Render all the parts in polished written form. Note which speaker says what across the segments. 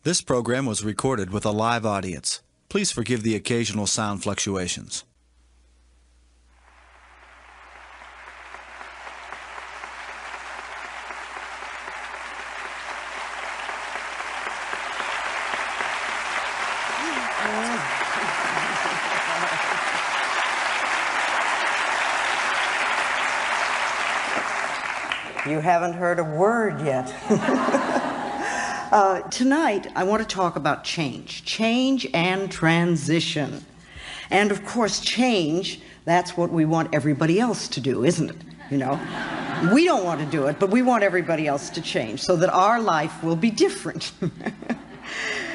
Speaker 1: This program was recorded with a live audience. Please forgive the occasional sound fluctuations.
Speaker 2: You haven't heard a word yet. Tonight, I want to talk about change and transition. And of course, change, that's what we want everybody else to do, isn't it? You know, we don't want to do it, but we want everybody else to change so that our life will be different.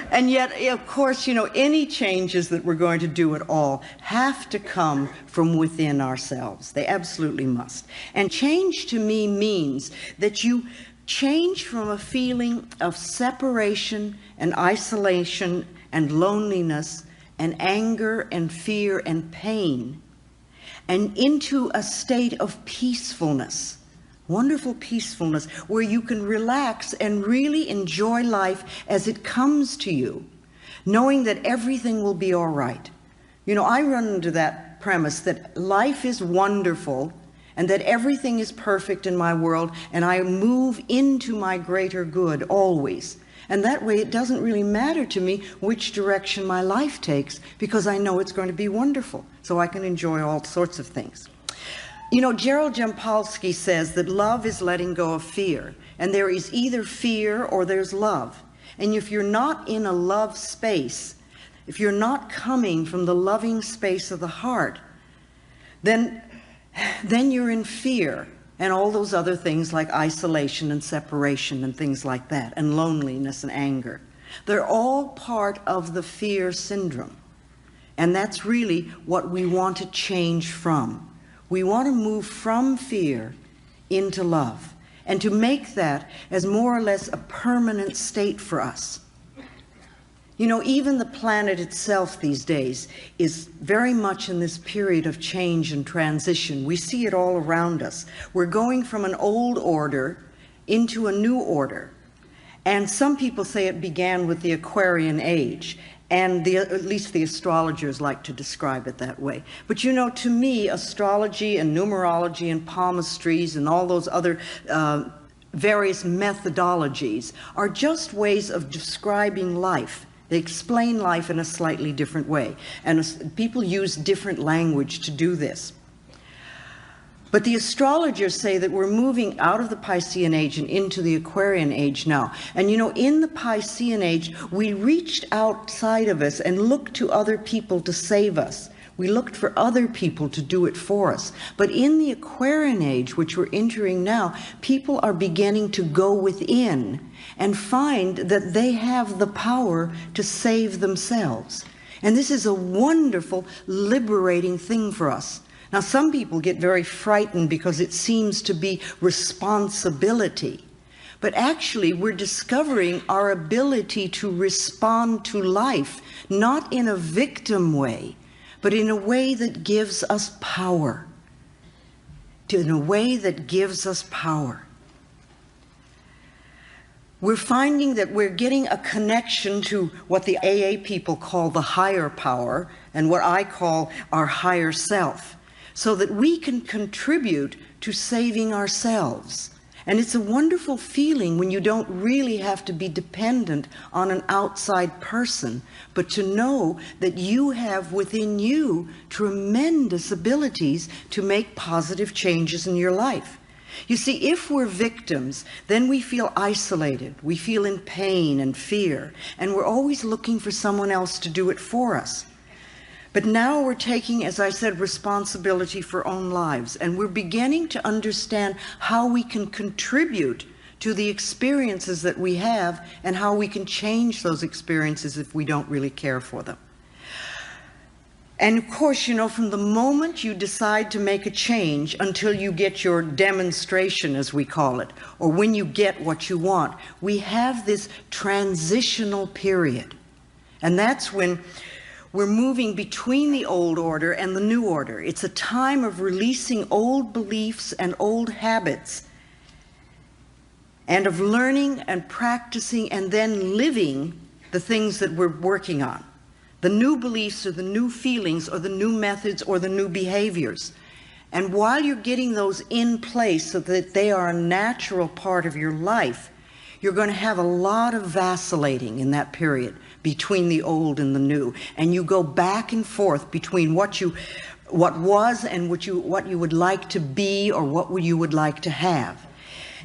Speaker 2: And yet, of course, you know, any changes that we're going to do at all have to come from within ourselves. They absolutely must. And change to me means that you change from a feeling of separation and isolation and loneliness and anger and fear and pain and into a state of peacefulness. Wonderful peacefulness where you can relax and really enjoy life as it comes to you, knowing that everything will be all right. You know, I run into that premise that life is wonderful and that everything is perfect in my world, and I move into my greater good always. And that way it doesn't really matter to me which direction my life takes, because I know it's going to be wonderful, so I can enjoy all sorts of things. You know, Gerald Jampolsky says that love is letting go of fear, and there is either fear or there's love. And if you're not in a love space, if you're not coming from the loving space of the heart, then you're in fear and all those other things like isolation and separation and things like that, and loneliness and anger. They're all part of the fear syndrome. And that's really what we want to change from. We want to move from fear into love, and to make that as more or less a permanent state for us. You know, even the planet itself these days is very much in this period of change and transition. We see it all around us. We're going from an old order into a new order. And some people say it began with the Aquarian age. And at least the astrologers like to describe it that way. But you know, to me, astrology and numerology and palmistries and all those other various methodologies are just ways of describing life. They explain life in a slightly different way. And people use different language to do this. But the astrologers say that we're moving out of the Piscean age and into the Aquarian age now. And you know, in the Piscean age, we reached outside of us and looked to other people to save us. We looked for other people to do it for us. But in the Aquarian age, which we're entering now, people are beginning to go within and find that they have the power to save themselves. And this is a wonderful, liberating thing for us. Now, some people get very frightened because it seems to be responsibility. But actually, we're discovering our ability to respond to life, not in a victim way, but in a way that gives us power. In a way that gives us power. We're finding that we're getting a connection to what the AA people call the higher power, and what I call our higher self, so that we can contribute to saving ourselves. And it's a wonderful feeling when you don't really have to be dependent on an outside person, but to know that you have within you tremendous abilities to make positive changes in your life. You see, if we're victims, then we feel isolated, we feel in pain and fear, and we're always looking for someone else to do it for us. But now we're taking, as I said, responsibility for our own lives, and we're beginning to understand how we can contribute to the experiences that we have and how we can change those experiences if we don't really care for them. And of course, you know, from the moment you decide to make a change until you get your demonstration, as we call it, or when you get what you want, we have this transitional period. And that's when we're moving between the old order and the new order. It's a time of releasing old beliefs and old habits, and of learning and practicing and then living the things that we're working on. The new beliefs or the new feelings or the new methods or the new behaviors. And while you're getting those in place so that they are a natural part of your life, you're going to have a lot of vacillating in that period between the old and the new. And you go back and forth between what was and what you would like to be or what you would like to have.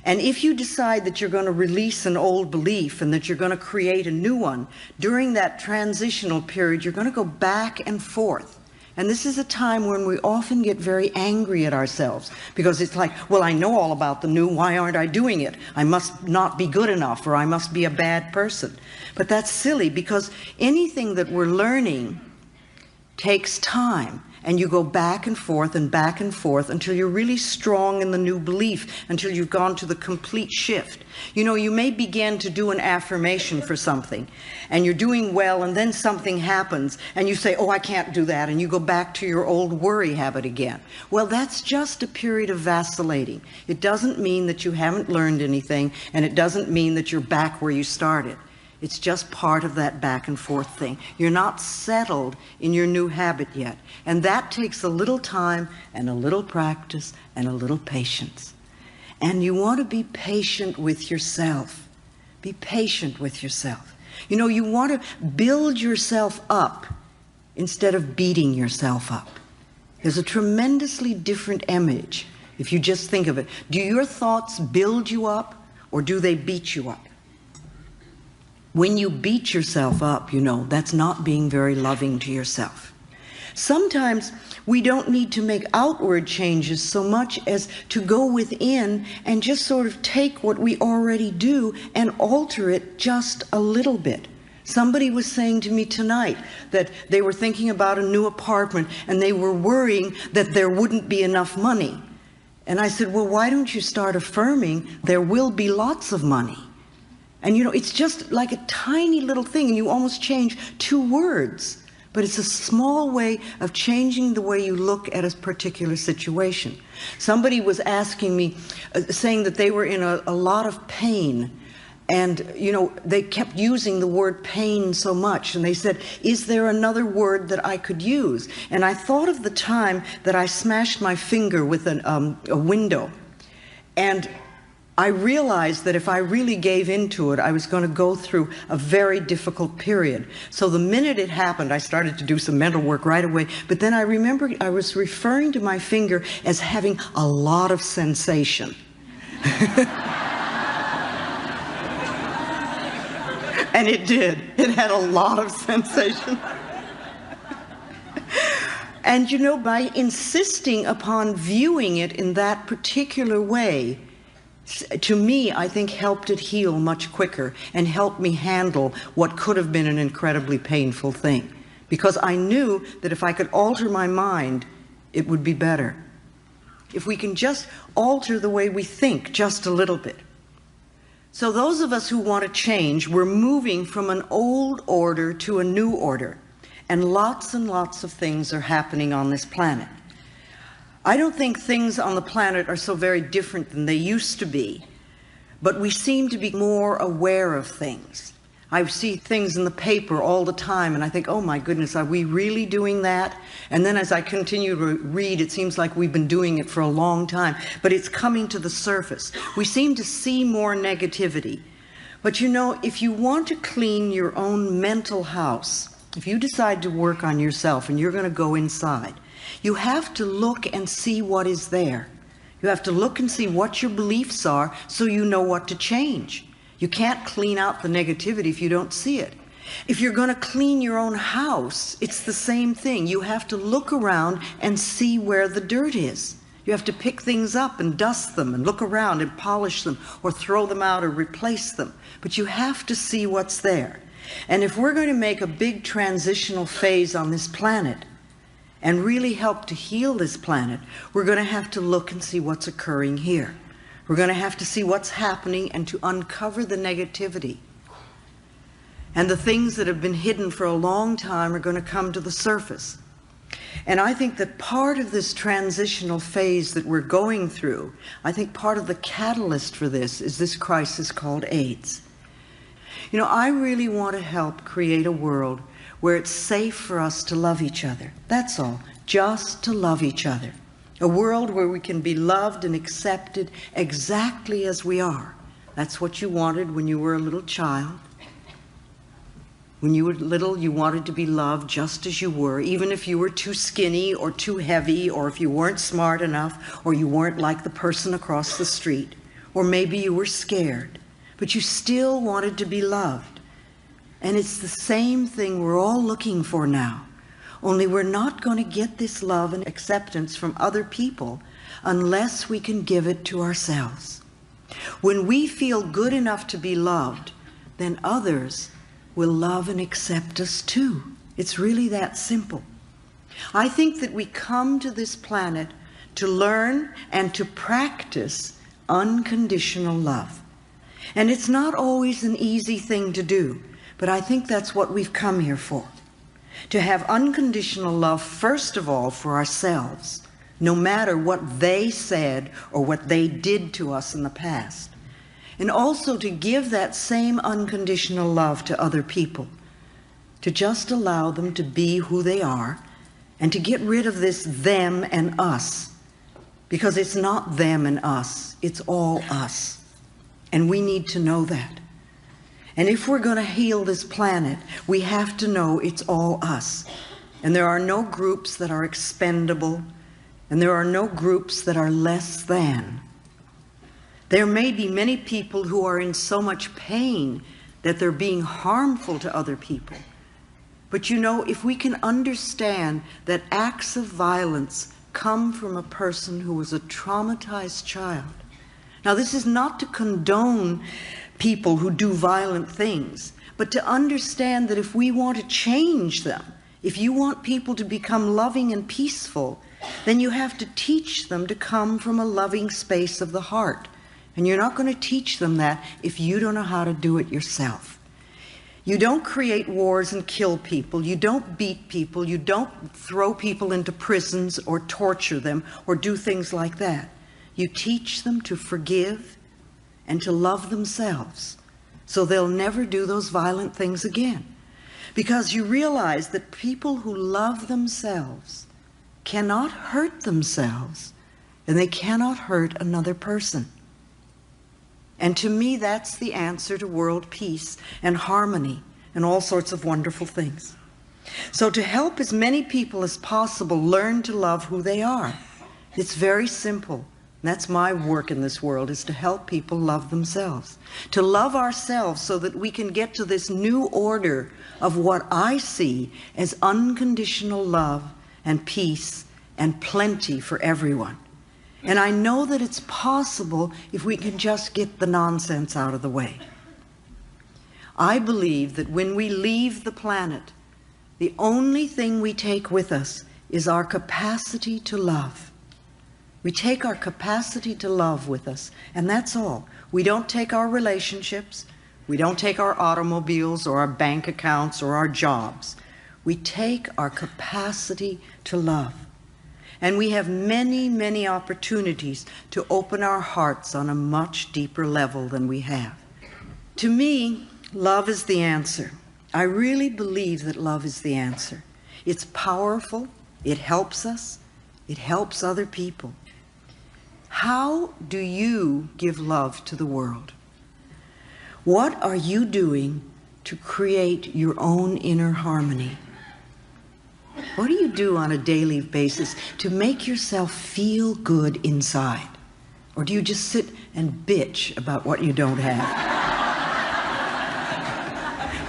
Speaker 2: And if you decide that you're going to release an old belief and that you're going to create a new one, during that transitional period, you're going to go back and forth. And this is a time when we often get very angry at ourselves because it's like, well, I know all about the new, why aren't I doing it? I must not be good enough, or I must be a bad person. But that's silly, because anything that we're learning takes time. And you go back and forth until you're really strong in the new belief, until you've gone to the complete shift. You know, you may begin to do an affirmation for something, and you're doing well, and then something happens, and you say, oh, I can't do that, and you go back to your old worry habit again. Well, that's just a period of vacillating. It doesn't mean that you haven't learned anything, and it doesn't mean that you're back where you started. It's just part of that back and forth thing. You're not settled in your new habit yet. And that takes a little time and a little practice and a little patience. And you want to be patient with yourself. Be patient with yourself. You know, you want to build yourself up instead of beating yourself up. There's a tremendously different image if you just think of it. Do your thoughts build you up, or do they beat you up? When you beat yourself up, you know, that's not being very loving to yourself. Sometimes we don't need to make outward changes so much as to go within and just sort of take what we already do and alter it just a little bit. Somebody was saying to me tonight that they were thinking about a new apartment and they were worrying that there wouldn't be enough money. And I said, well, why don't you start affirming there will be lots of money? And you know, it's just like a tiny little thing, and you almost change 2 words. But it's a small way of changing the way you look at a particular situation. Somebody was asking me, saying that they were in a lot of pain. And, you know, they kept using the word pain so much. And they said, is there another word that I could use? And I thought of the time that I smashed my finger with a window. And I realized that if I really gave into it, I was going to go through a very difficult period. So the minute it happened, I started to do some mental work right away. But then I remembered I was referring to my finger as having a lot of sensation. And it did. It had a lot of sensation. And you know, by insisting upon viewing it in that particular way, to me, I think helped it heal much quicker and helped me handle what could have been an incredibly painful thing. Because I knew that if I could alter my mind, it would be better. If we can just alter the way we think just a little bit. So those of us who want to change, we're moving from an old order to a new order. And lots of things are happening on this planet. I don't think things on the planet are so very different than they used to be, but we seem to be more aware of things. I see things in the paper all the time, and I think, oh my goodness, are we really doing that? And then as I continue to read, it seems like we've been doing it for a long time, but it's coming to the surface. We seem to see more negativity. But you know, if you want to clean your own mental house, if you decide to work on yourself and you're going to go inside, you have to look and see what is there. You have to look and see what your beliefs are so you know what to change. You can't clean out the negativity if you don't see it. If you're going to clean your own house, it's the same thing. You have to look around and see where the dirt is. You have to pick things up and dust them and look around and polish them or throw them out or replace them. But you have to see what's there. And if we're going to make a big transitional phase on this planet, and really help to heal this planet, we're going to have to look and see what's occurring here. We're going to have to see what's happening and to uncover the negativity. And the things that have been hidden for a long time are going to come to the surface. And I think that part of this transitional phase that we're going through, I think part of the catalyst for this is this crisis called AIDS. You know, I really want to help create a world where it's safe for us to love each other. That's all. Just to love each other. A world where we can be loved and accepted exactly as we are. That's what you wanted when you were a little child. When you were little, you wanted to be loved just as you were, even if you were too skinny or too heavy, or if you weren't smart enough, or you weren't like the person across the street, or maybe you were scared, but you still wanted to be loved. And it's the same thing we're all looking for now, only we're not going to get this love and acceptance from other people unless we can give it to ourselves. When we feel good enough to be loved, then others will love and accept us too. It's really that simple. I think that we come to this planet to learn and to practice unconditional love. And it's not always an easy thing to do, but I think that's what we've come here for. To have unconditional love, first of all, for ourselves, no matter what they said or what they did to us in the past. And also to give that same unconditional love to other people, to just allow them to be who they are, and to get rid of this them and us, because it's not them and us, it's all us. And we need to know that. And if we're going to heal this planet, we have to know it's all us. And there are no groups that are expendable, and there are no groups that are less than. There may be many people who are in so much pain that they're being harmful to other people. But you know, if we can understand that acts of violence come from a person who was a traumatized child. Now, this is not to condone people who do violent things, but to understand that if we want to change them, if you want people to become loving and peaceful, then you have to teach them to come from a loving space of the heart. And you're not going to teach them that if you don't know how to do it yourself. You don't create wars and kill people. You don't beat people. You don't throw people into prisons or torture them or do things like that. You teach them to forgive and to love themselves, so they'll never do those violent things again. Because you realize that people who love themselves cannot hurt themselves, and they cannot hurt another person. And to me, that's the answer to world peace and harmony and all sorts of wonderful things. So to help as many people as possible learn to love who they are, it's very simple. That's my work in this world, is to help people love themselves. To love ourselves so that we can get to this new order of what I see as unconditional love and peace and plenty for everyone. And I know that it's possible if we can just get the nonsense out of the way. I believe that when we leave the planet, the only thing we take with us is our capacity to love. We take our capacity to love with us, and that's all. We don't take our relationships, we don't take our automobiles or our bank accounts or our jobs. We take our capacity to love. And we have many, many opportunities to open our hearts on a much deeper level than we have. To me, love is the answer. I really believe that love is the answer. It's powerful, it helps us, it helps other people. How do you give love to the world? What are you doing to create your own inner harmony? What do you do on a daily basis to make yourself feel good inside? Or do you just sit and bitch about what you don't have?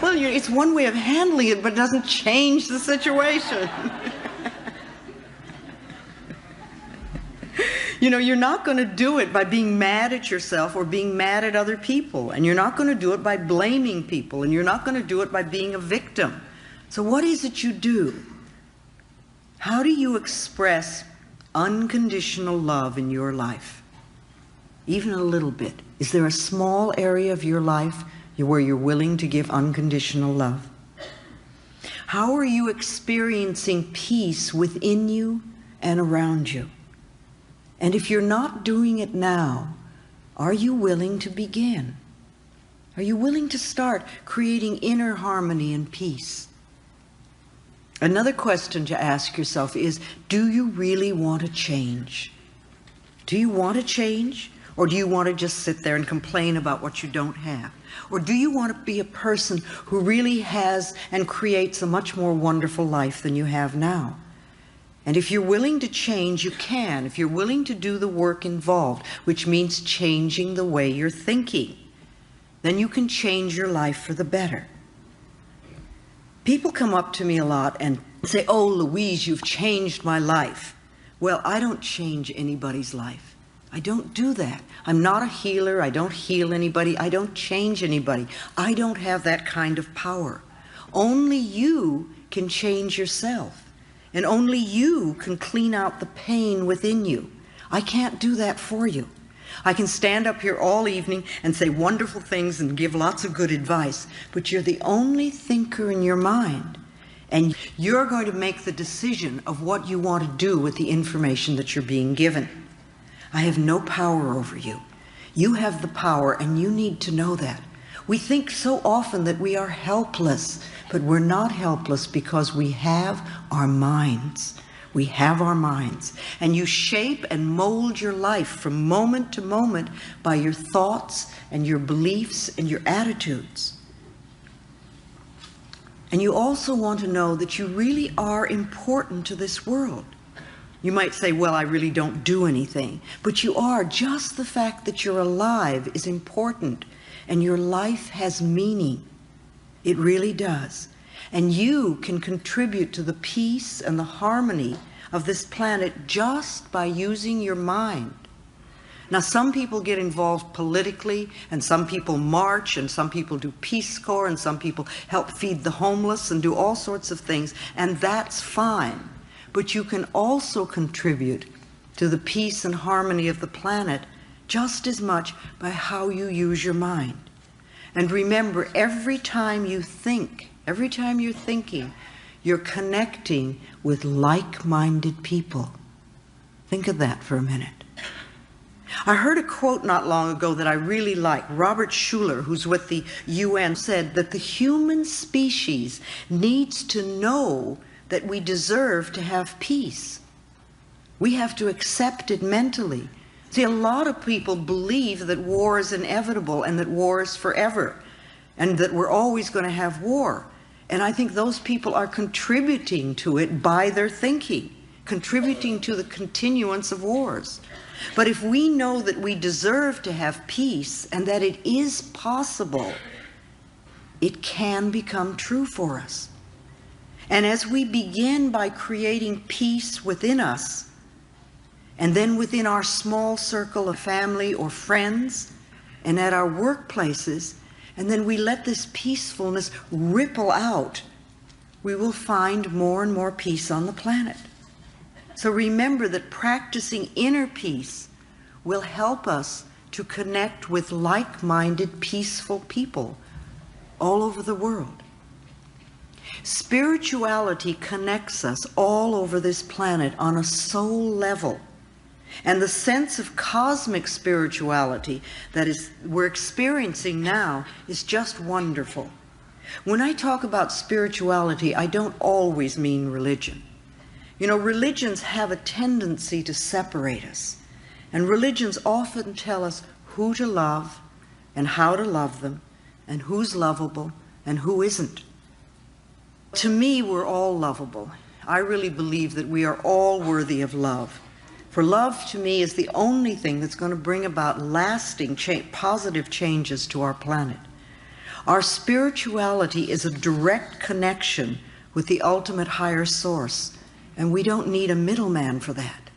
Speaker 2: Well, it's one way of handling it, but it doesn't change the situation. You know, you're not going to do it by being mad at yourself or being mad at other people. And you're not going to do it by blaming people. And you're not going to do it by being a victim. So what is it you do? How do you express unconditional love in your life? Even a little bit. Is there a small area of your life where you're willing to give unconditional love? How are you experiencing peace within you and around you? And if you're not doing it now, are you willing to begin? Are you willing to start creating inner harmony and peace? Another question to ask yourself is, do you really want to change? Do you want to change? Or do you want to just sit there and complain about what you don't have? Or do you want to be a person who really has and creates a much more wonderful life than you have now? And if you're willing to change, you can. If you're willing to do the work involved, which means changing the way you're thinking, then you can change your life for the better. People come up to me a lot and say, "Oh, Louise, you've changed my life." Well, I don't change anybody's life. I don't do that. I'm not a healer. I don't heal anybody. I don't change anybody. I don't have that kind of power. Only you can change yourself. And only you can clean out the pain within you. I can't do that for you. I can stand up here all evening and say wonderful things and give lots of good advice, but you're the only thinker in your mind. And you're going to make the decision of what you want to do with the information that you're being given. I have no power over you. You have the power, and you need to know that. We think so often that we are helpless, but we're not helpless because we have our minds. We have our minds. And you shape and mold your life from moment to moment by your thoughts and your beliefs and your attitudes. And you also want to know that you really are important to this world. You might say, "Well, I really don't do anything." But you are. Just the fact that you're alive is important, and your life has meaning. It really does. And you can contribute to the peace and the harmony of this planet just by using your mind. Now, some people get involved politically, and some people march, and some people do Peace Corps, and some people help feed the homeless and do all sorts of things, and that's fine. But you can also contribute to the peace and harmony of the planet just as much by how you use your mind. And remember, every time you think, every time you're thinking, you're connecting with like-minded people. Think of that for a minute. I heard a quote not long ago that I really like. Robert Schuller, who's with the UN, said that the human species needs to know that we deserve to have peace. We have to accept it mentally. See, a lot of people believe that war is inevitable and that war is forever and that we're always going to have war. And I think those people are contributing to it by their thinking, contributing to the continuance of wars. But if we know that we deserve to have peace and that it is possible, it can become true for us. And as we begin by creating peace within us, and then within our small circle of family or friends, and at our workplaces, and then we let this peacefulness ripple out, we will find more and more peace on the planet. So remember that practicing inner peace will help us to connect with like-minded, peaceful people all over the world. Spirituality connects us all over this planet on a soul level. And the sense of cosmic spirituality that we're experiencing now is just wonderful. When I talk about spirituality, I don't always mean religion. You know, religions have a tendency to separate us. And religions often tell us who to love and how to love them and who's lovable and who isn't. To me, we're all lovable. I really believe that we are all worthy of love. For love, to me, is the only thing that's going to bring about lasting, positive changes to our planet. Our spirituality is a direct connection with the ultimate higher source, and we don't need a middleman for that.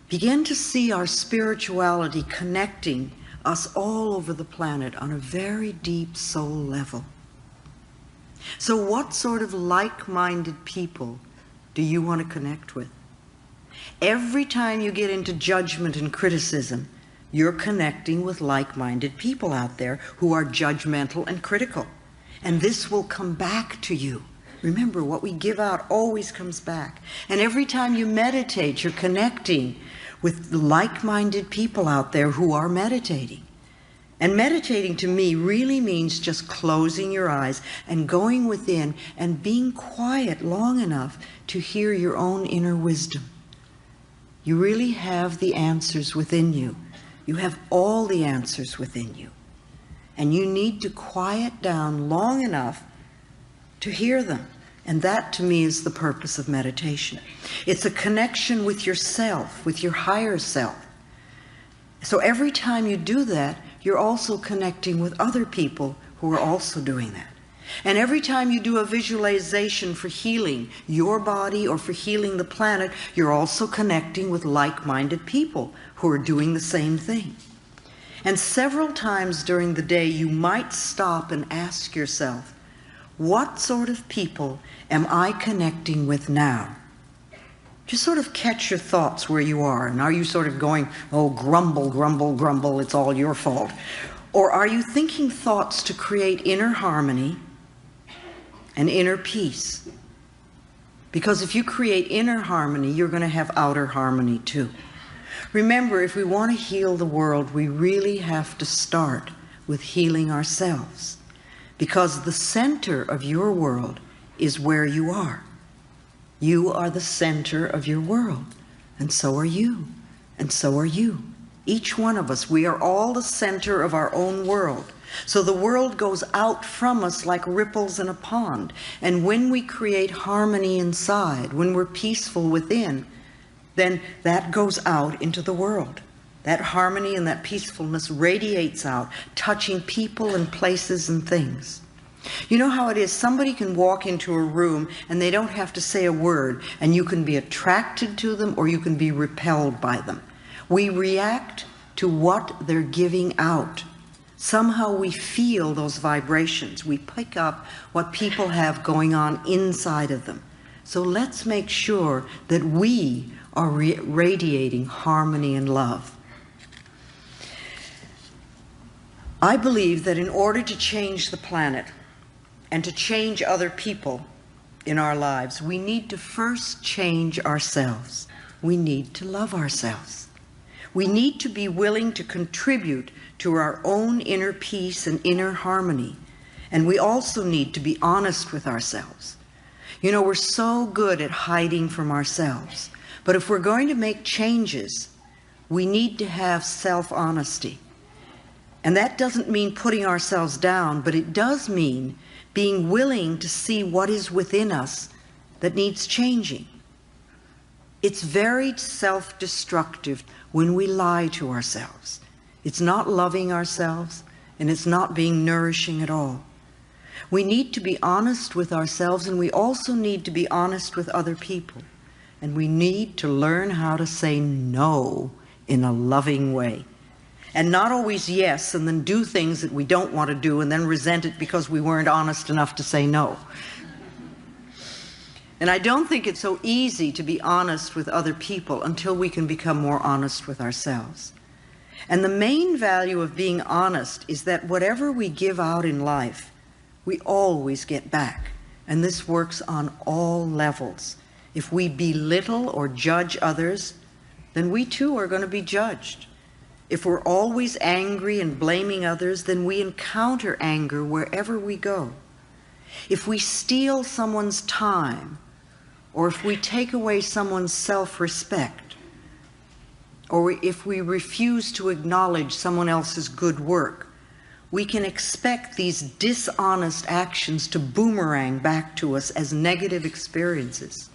Speaker 2: Begin to see our spirituality connecting us all over the planet on a very deep soul level. So what sort of like-minded people do you want to connect with? Every time you get into judgment and criticism, you're connecting with like-minded people out there who are judgmental and critical. And this will come back to you. Remember, what we give out always comes back. And every time you meditate, you're connecting with like-minded people out there who are meditating. And meditating to me really means just closing your eyes and going within and being quiet long enough to hear your own inner wisdom. You really have the answers within you. You have all the answers within you. And you need to quiet down long enough to hear them. And that, to me, is the purpose of meditation. It's a connection with yourself, with your higher self. So every time you do that, you're also connecting with other people who are also doing that. And every time you do a visualization for healing your body or for healing the planet, you're also connecting with like-minded people who are doing the same thing. And several times during the day, you might stop and ask yourself, what sort of people am I connecting with now? Just sort of catch your thoughts where you are. And are you sort of going, oh, grumble, grumble, grumble, it's all your fault? Or are you thinking thoughts to create inner harmony and inner peace? Because if you create inner harmony, you're going to have outer harmony too. Remember, if we want to heal the world, we really have to start with healing ourselves. Because the center of your world is where you are. You are the center of your world, and so are you, and so are you. Each one of us, we are all the center of our own world. So the world goes out from us like ripples in a pond. And when we create harmony inside, when we're peaceful within, then that goes out into the world. That harmony and that peacefulness radiates out, touching people and places and things. You know how it is, somebody can walk into a room and they don't have to say a word, and you can be attracted to them or you can be repelled by them. We react to what they're giving out. Somehow we feel those vibrations. We pick up what people have going on inside of them. So let's make sure that we are radiating harmony and love. I believe that in order to change the planet and to change other people in our lives, we need to first change ourselves. We need to love ourselves. We need to be willing to contribute to our own inner peace and inner harmony. And we also need to be honest with ourselves. You know, we're so good at hiding from ourselves. But if we're going to make changes, we need to have self-honesty. And that doesn't mean putting ourselves down, but it does mean being willing to see what is within us that needs changing. It's very self-destructive when we lie to ourselves. It's not loving ourselves, and it's not being nourishing at all. We need to be honest with ourselves, and we also need to be honest with other people. And we need to learn how to say no in a loving way. And not always yes, and then do things that we don't want to do and then resent it because we weren't honest enough to say no. And I don't think it's so easy to be honest with other people until we can become more honest with ourselves. And the main value of being honest is that whatever we give out in life, we always get back. And this works on all levels. If we belittle or judge others, then we too are going to be judged. If we're always angry and blaming others, then we encounter anger wherever we go. If we steal someone's time, or if we take away someone's self-respect, or if we refuse to acknowledge someone else's good work, we can expect these dishonest actions to boomerang back to us as negative experiences.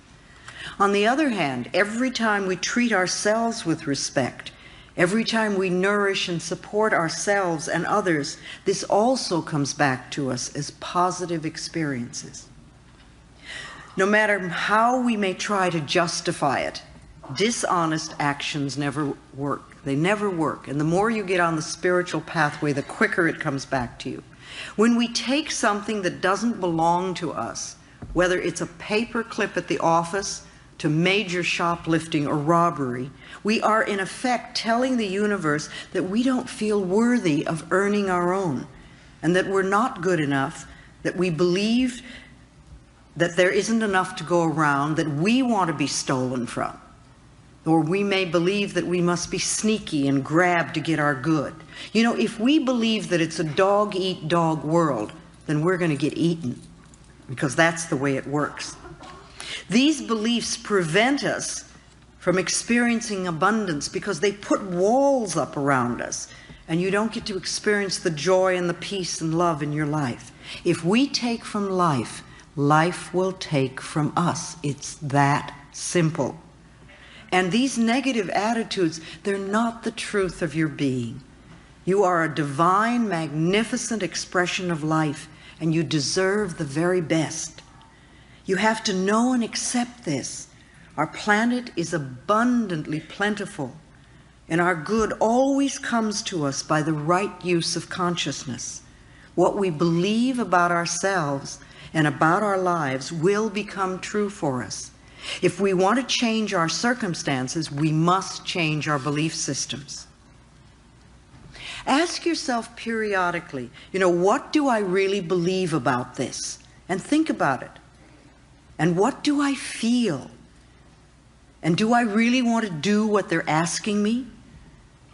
Speaker 2: On the other hand, every time we treat ourselves with respect, every time we nourish and support ourselves and others, this also comes back to us as positive experiences. No matter how we may try to justify it, dishonest actions never work. They never work. And the more you get on the spiritual pathway, the quicker it comes back to you. When we take something that doesn't belong to us, whether it's a paper clip at the office to major shoplifting or robbery, we are in effect telling the universe that we don't feel worthy of earning our own, and that we're not good enough, that we believe that there isn't enough to go around, that we want to be stolen from. Or we may believe that we must be sneaky and grab to get our good. You know, if we believe that it's a dog-eat-dog world, then we're going to get eaten, because that's the way it works. These beliefs prevent us from experiencing abundance because they put walls up around us, and you don't get to experience the joy and the peace and love in your life. If we take from life, life will take from us. It's that simple. And these negative attitudes, they're not the truth of your being. You are a divine, magnificent expression of life, and you deserve the very best. You have to know and accept this. Our planet is abundantly plentiful, and our good always comes to us by the right use of consciousness. What we believe about ourselves and about our lives will become true for us. If we want to change our circumstances, we must change our belief systems. Ask yourself periodically, what do I really believe about this? And think about it. And what do I feel? And do I really want to do what they're asking me?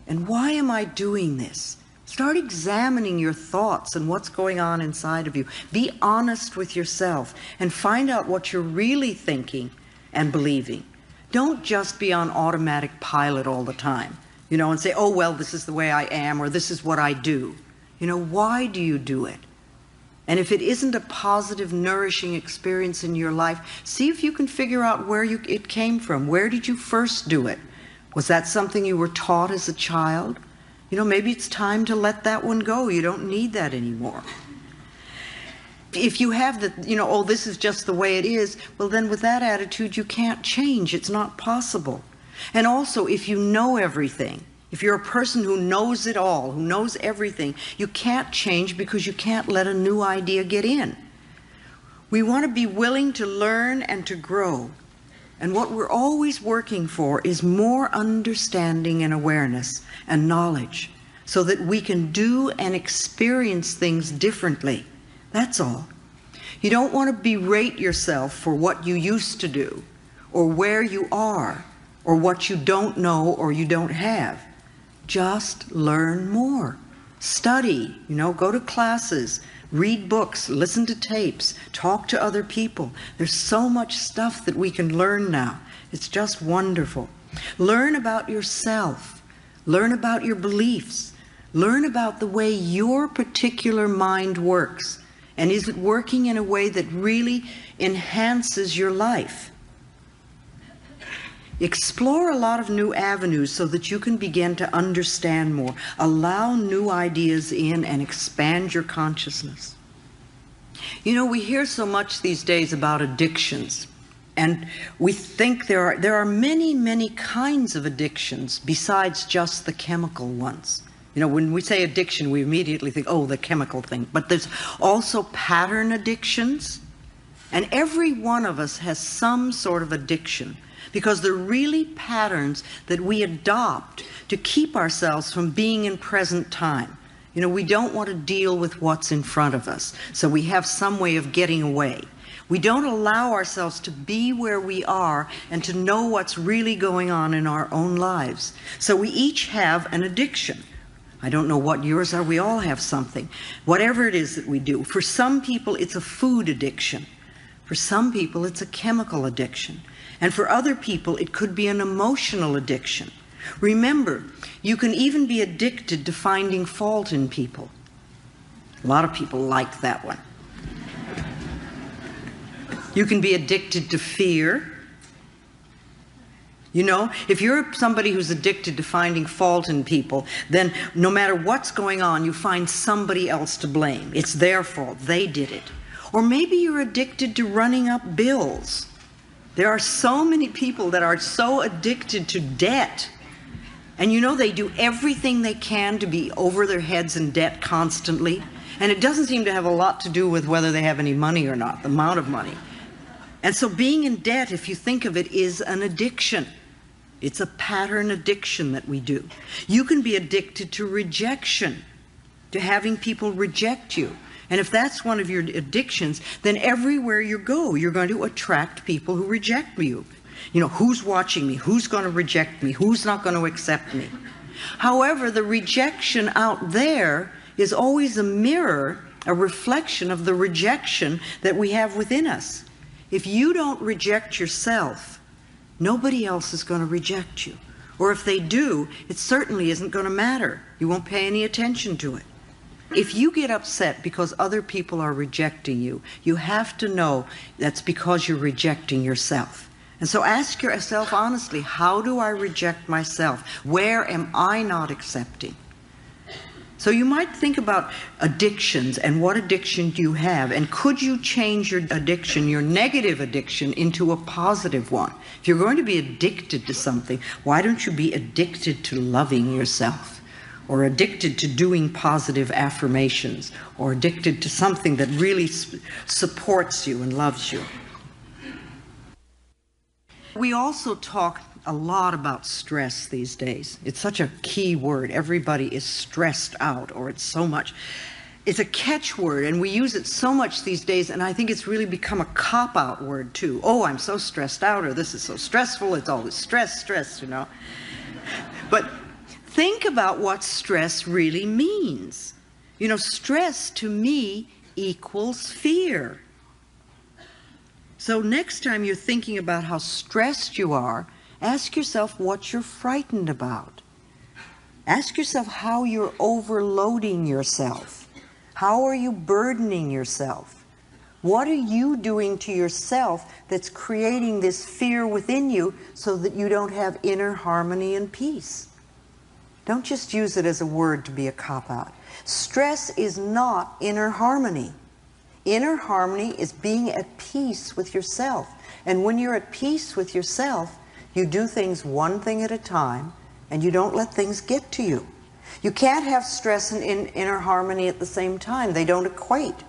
Speaker 2: And why am I doing this? Start examining your thoughts and what's going on inside of you. Be honest with yourself and find out what you're really thinking and believing. Don't just be on automatic pilot all the time, and say, oh, well, this is the way I am, or this is what I do. Why do you do it? And if it isn't a positive, nourishing experience in your life, see if you can figure out where it came from. Where did you first do it? Was that something you were taught as a child? Maybe it's time to let that one go. You don't need that anymore. If you have oh, this is just the way it is, well, then with that attitude, you can't change. It's not possible. And also, if you know everything, if you're a person who knows it all, who knows everything, you can't change because you can't let a new idea get in. We want to be willing to learn and to grow. And what we're always working for is more understanding and awareness and knowledge so that we can do and experience things differently. That's all. You don't want to berate yourself for what you used to do, or where you are, or what you don't know or you don't have. Just learn more. Study, go to classes, read books, listen to tapes, talk to other people. There's so much stuff that we can learn now. It's just wonderful. Learn about yourself. Learn about your beliefs. Learn about the way your particular mind works. And is it working in a way that really enhances your life? Explore a lot of new avenues so that you can begin to understand more. Allow new ideas in and expand your consciousness. We hear so much these days about addictions, and we think there are many, many kinds of addictions besides just the chemical ones. When we say addiction, we immediately think, oh, the chemical thing. But there's also pattern addictions, and every one of us has some sort of addiction, because they're really patterns that we adopt to keep ourselves from being in present time. We don't want to deal with what's in front of us, so we have some way of getting away. We don't allow ourselves to be where we are and to know what's really going on in our own lives. So we each have an addiction. I don't know what yours are. We all have something. Whatever it is that we do. For some people, it's a food addiction. For some people, it's a chemical addiction. And for other people, it could be an emotional addiction. Remember, you can even be addicted to finding fault in people. A lot of people like that one. You can be addicted to fear. If you're somebody who's addicted to finding fault in people, then no matter what's going on, you find somebody else to blame. It's their fault. They did it. Or maybe you're addicted to running up bills. There are so many people that are so addicted to debt. And they do everything they can to be over their heads in debt constantly. And it doesn't seem to have a lot to do with whether they have any money or not, the amount of money. And so being in debt, if you think of it, is an addiction. It's a pattern addiction that we do. You can be addicted to rejection, to having people reject you. And if that's one of your addictions, then everywhere you go, you're going to attract people who reject you. You know, who's watching me? Who's going to reject me? Who's not going to accept me? However, the rejection out there is always a mirror, a reflection of the rejection that we have within us. If you don't reject yourself, nobody else is going to reject you. Or if they do, it certainly isn't going to matter. You won't pay any attention to it. If you get upset because other people are rejecting you, you have to know that's because you're rejecting yourself. And so ask yourself honestly, how do I reject myself? Where am I not accepting? So you might think about addictions and what addiction do you have, and could you change your addiction, your negative addiction, into a positive one? If you're going to be addicted to something, why don't you be addicted to loving yourself? Or addicted to doing positive affirmations, or addicted to something that really supports you and loves you. We also talk a lot about stress these days. It's such a key word. Everybody is stressed out, or it's so much. It's a catchword, and we use it so much these days, and I think it's really become a cop-out word too. Oh, I'm so stressed out, or this is so stressful. It's always stress, you know. But think about what stress really means. You know, stress to me equals fear. So next time you're thinking about how stressed you are, ask yourself what you're frightened about. Ask yourself how you're overloading yourself. How are you burdening yourself? What are you doing to yourself that's creating this fear within you so that you don't have inner harmony and peace? Don't just use it as a word to be a cop-out. Stress is not inner harmony. Inner harmony is being at peace with yourself. And when you're at peace with yourself, you do things one thing at a time, and you don't let things get to you. You can't have stress and inner harmony at the same time. They don't equate.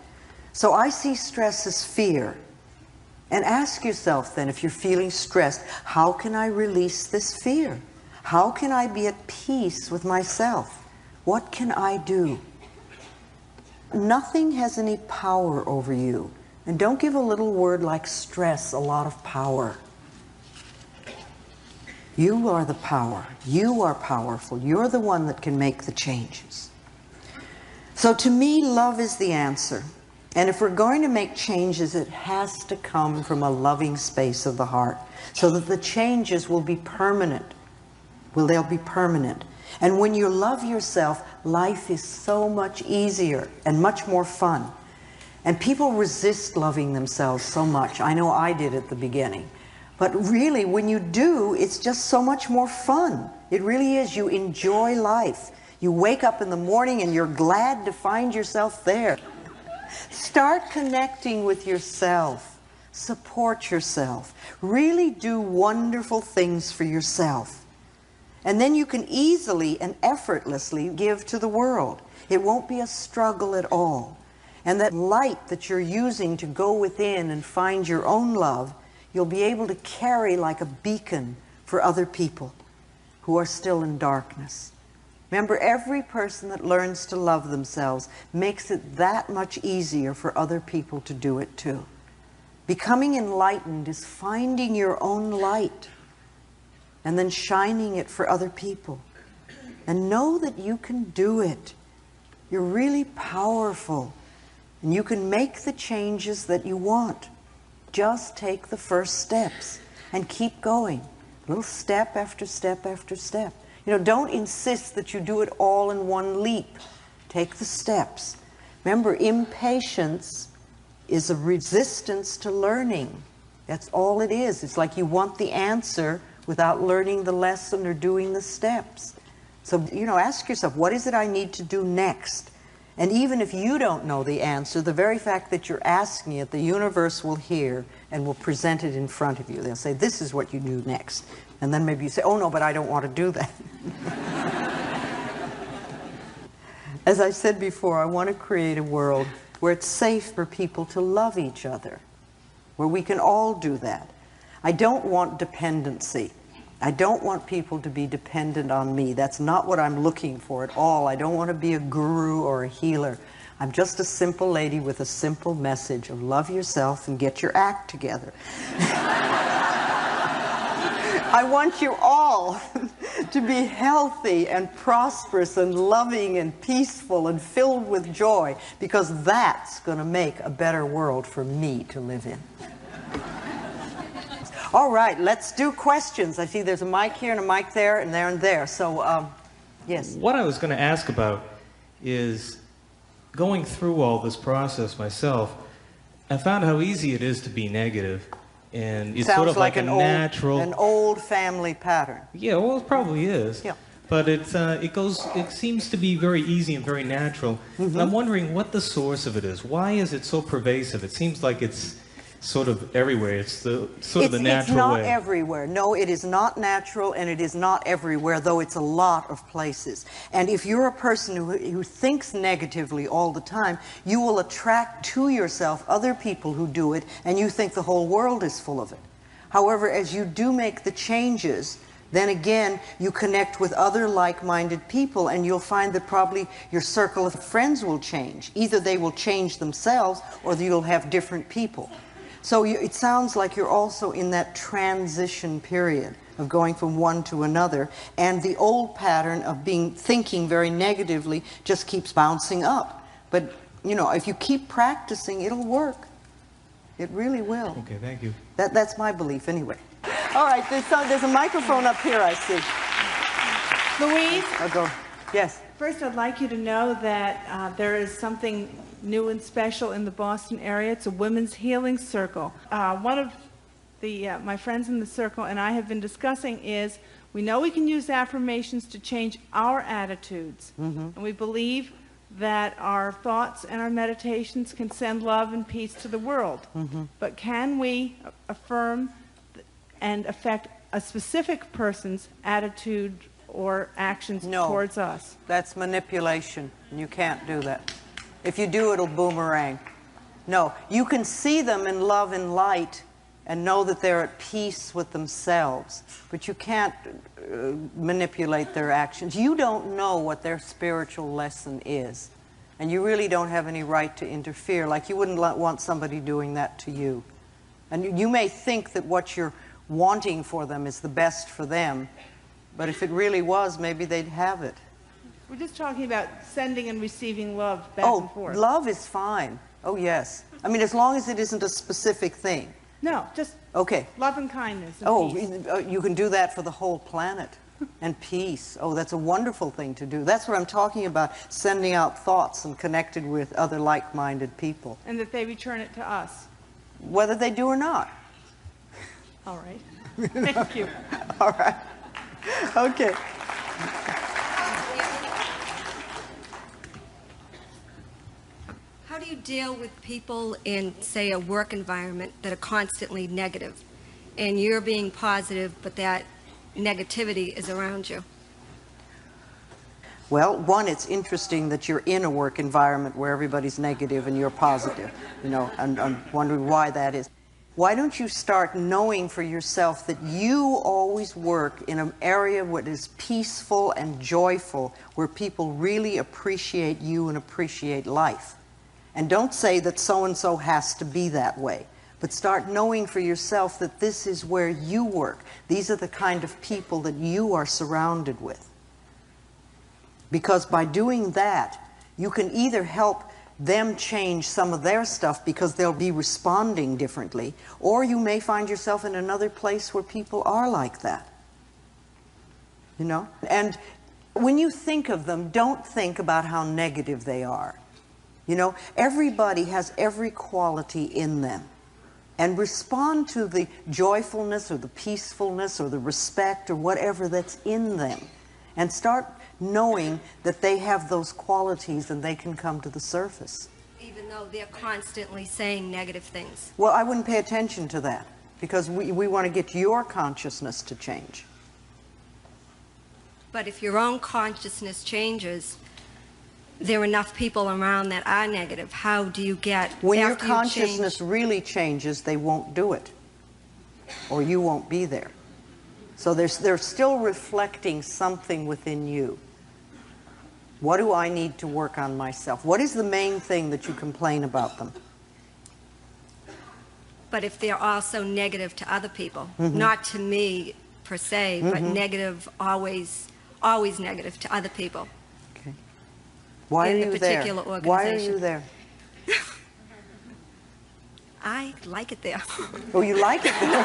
Speaker 2: So I see stress as fear. And ask yourself then, if you're feeling stressed, how can I release this fear? How can I be at peace with myself? What can I do? Nothing has any power over you. And don't give a little word like stress a lot of power. You are the power. You are powerful. You're the one that can make the changes. So to me, love is the answer. And if we're going to make changes, it has to come from a loving space of the heart, so that the changes will be permanent. Well, they'll be permanent. And when you love yourself, life is so much easier and much more fun. And people resist loving themselves so much. I know I did at the beginning. But really, when you do, it's just so much more fun. It really is. You enjoy life. You wake up in the morning and you're glad to find yourself there. Start connecting with yourself. Support yourself. Really do wonderful things for yourself. And then you can easily and effortlessly give to the world. It won't be a struggle at all. And that light that you're using to go within and find your own love, you'll be able to carry like a beacon for other people who are still in darkness. Remember, every person that learns to love themselves makes it that much easier for other people to do it too. Becoming enlightened is finding your own light and then shining it for other people. And know that you can do it. You're really powerful. And you can make the changes that you want. Just take the first steps and keep going. Little step after step after step. You know, don't insist that you do it all in one leap. Take the steps. Remember, impatience is a resistance to learning. That's all it is. It's like you want the answer without learning the lesson or doing the steps. So, you know, ask yourself, what is it I need to do next? And even if you don't know the answer, the very fact that you're asking it, the universe will hear and will present it in front of you. They'll say, this is what you do next. And then maybe you say, oh no, but I don't want to do that. As I said before, I want to create a world where it's safe for people to love each other, where we can all do that. I don't want dependency. I don't want people to be dependent on me. That's not what I'm looking for at all. I don't want to be a guru or a healer. I'm just a simple lady with a simple message of love yourself and get your act together. I want you all to be healthy and prosperous and loving and peaceful and filled with joy, because that's going to make a better world for me to live in. All right, let's do questions. I see there's a mic here and a mic there and there and there. So, yes.
Speaker 3: What I was going to ask about is, going through all this process myself, I found how easy it is to be negative. And it's sort of like a natural...
Speaker 2: an old family pattern.
Speaker 3: Yeah, well, it probably is.
Speaker 2: Yeah.
Speaker 3: But it seems to be very easy and very natural. And I'm wondering what the source of it is. Why is it so pervasive? It seems like it's sort of everywhere. It's the sort of the natural way.
Speaker 2: It's not everywhere. No, it is not natural, and it is not everywhere, though it's a lot of places. And if you're a person who thinks negatively all the time, you will attract to yourself other people who do it, and you think the whole world is full of it. However, as you do make the changes, then again, you connect with other like-minded people, and you'll find that probably your circle of friends will change. Either they will change themselves, or you'll have different people. So it sounds like you're also in that transition period of going from one to another, and the old pattern of thinking very negatively just keeps bouncing up. But, you know, if you keep practicing, it'll work. It really will.
Speaker 3: Okay, thank you.
Speaker 2: That's my belief anyway. All right, there's a microphone up here, I see.
Speaker 4: Louise?
Speaker 2: I'll go. Yes.
Speaker 4: First, I'd like you to know that there is something new and special in the Boston area. It's a women's healing circle. One of my friends in the circle and I have been discussing is, we know we can use affirmations to change our attitudes. And we believe that our thoughts and our meditations can send love and peace to the world. But can we affirm and affect a specific person's attitude or actions towards us?
Speaker 2: That's manipulation. You can't do that. If you do, it'll boomerang. No, you can see them in love and light and know that they're at peace with themselves, but you can't manipulate their actions. You don't know what their spiritual lesson is, and you really don't have any right to interfere, like you wouldn't want somebody doing that to you. And you may think that what you're wanting for them is the best for them, but if it really was, maybe they'd have it.
Speaker 4: We're just talking about sending and receiving love back and forth.
Speaker 2: Oh, love is fine. Oh, yes. I mean, as long as it isn't a specific thing.
Speaker 4: No, just love and kindness and peace.
Speaker 2: You can do that for the whole planet. And peace. Oh, that's a wonderful thing to do. That's what I'm talking about, sending out thoughts and connected with other like-minded people.
Speaker 4: And that they return it to us.
Speaker 2: Whether they do or not.
Speaker 4: All right. Thank you.
Speaker 2: All right. Okay.
Speaker 5: How do you deal with people in, say, a work environment that are constantly negative, and you're being positive, but that negativity is around you?
Speaker 2: Well, one, it's interesting that you're in a work environment where everybody's negative and you're positive, you know, and I'm wondering why that is. Why don't you start knowing for yourself that you always work in an area where it is peaceful and joyful, where people really appreciate you and appreciate life. And don't say that so-and-so has to be that way, but start knowing for yourself that this is where you work. These are the kind of people that you are surrounded with. Because by doing that, you can either help them change some of their stuff because they'll be responding differently, or you may find yourself in another place where people are like that. You know? And when you think of them, don't think about how negative they are. You know, everybody has every quality in them. And respond to the joyfulness or the peacefulness or the respect or whatever that's in them. And start knowing that they have those qualities and they can come to the surface.
Speaker 5: Even though they're constantly saying negative things?
Speaker 2: Well, I wouldn't pay attention to that, because we want to get your consciousness to change.
Speaker 5: But if your own consciousness changes, there are enough people around that are negative. How do you get...
Speaker 2: When your consciousness really changes, they won't do it, or you won't be there. So they're still reflecting something within you. What do I need to work on myself? What is the main thing that you complain about them?
Speaker 5: But if they're also negative to other people, not to me per se, but negative, always negative to other people.
Speaker 2: Okay. Why
Speaker 5: in
Speaker 2: are
Speaker 5: the
Speaker 2: you there?
Speaker 5: particular
Speaker 2: Why are
Speaker 5: organization.
Speaker 2: you there?
Speaker 5: I like it there.
Speaker 2: Oh, you like it there?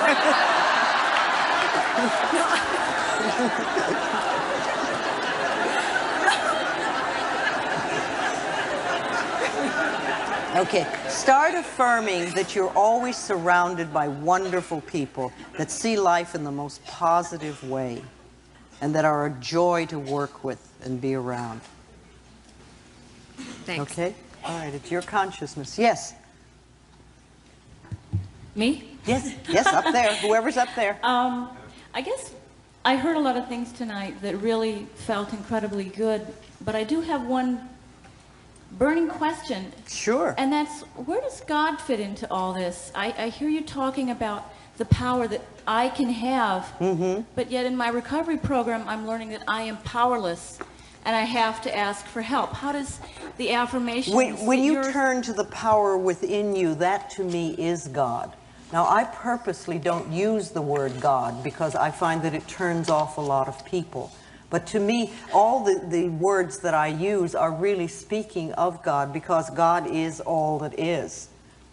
Speaker 2: Okay, start affirming that you're always surrounded by wonderful people that see life in the most positive way and that are a joy to work with and be around.
Speaker 5: Thanks.
Speaker 2: Okay? All right, it's your consciousness. Yes?
Speaker 6: Me?
Speaker 2: Yes, yes, up there. Whoever's up there.
Speaker 6: I guess I heard a lot of things tonight that really felt incredibly good, but I do have one burning question.
Speaker 2: Sure.
Speaker 6: And that's, where does God fit into all this? I hear you talking about the power that I can have, but yet in my recovery program, I'm learning that I am powerless and I have to ask for help. How does the affirmation...
Speaker 2: When you turn to the power within you, that to me is God. Now, I purposely don't use the word God because I find that it turns off a lot of people. But to me, all the words that I use are really speaking of God because God is all that is,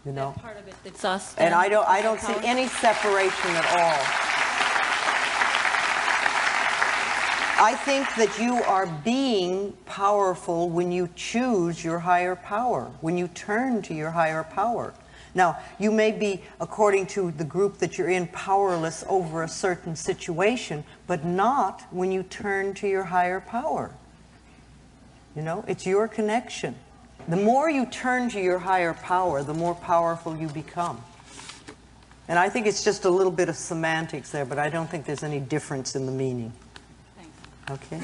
Speaker 2: you know.
Speaker 6: That part of it that's us.
Speaker 2: And I don't see any separation at all. I think that you are being powerful when you choose your higher power, when you turn to your higher power. Now, you may be, according to the group that you're in, powerless over a certain situation, but not when you turn to your higher power. You know, it's your connection. The more you turn to your higher power, the more powerful you become. And I think it's just a little bit of semantics there, but I don't think there's any difference in the meaning.
Speaker 6: Thanks.
Speaker 2: Okay?